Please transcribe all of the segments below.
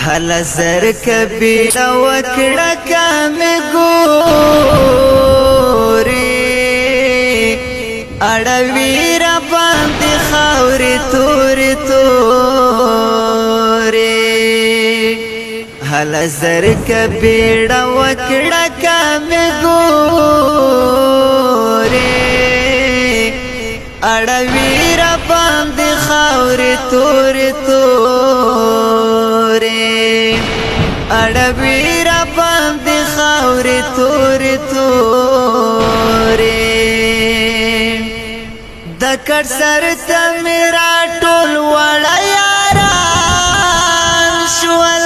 هل زر کبیره وکړه کمې ګورې اړوي را باندې خاورې تورې تورې هل زر کبیره وکړه کمې ګورې اړوي را باندې خاورې تورې تورې اړوي را باندې خاورې تورې تورې د کټ سر ته مې راټول وړه یاران شول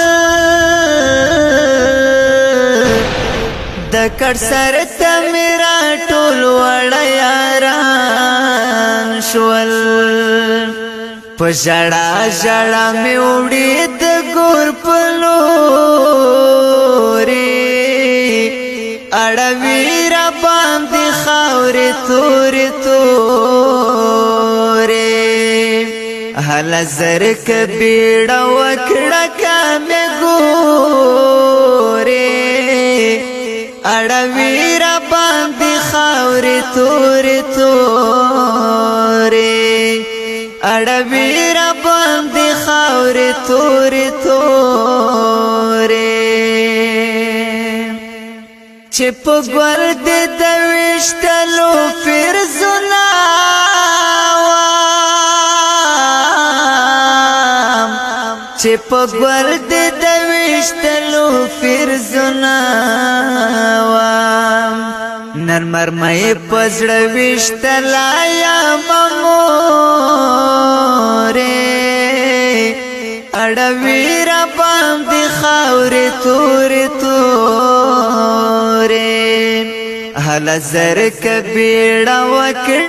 د کټ سر ته مې راټول وړه یاران شول په ژړا ژړا مې وړي د ګور په لورې اړوي را باندې خاورې تورې تورې هله زر کبیړه وکړه کمې ګورې اړوي را باندې خاورې تورې تورې اړوي را باندې خاورې تورې تورې چې په ګل دې د ویشتلو فرزونه وام چې په ګل دې د ویشتلو فرزونه وام نن مرمۍ پزړه ویشتلا یم مورې اړوي را باندې خاورې تورې تورې هله زر کبیړه وکړه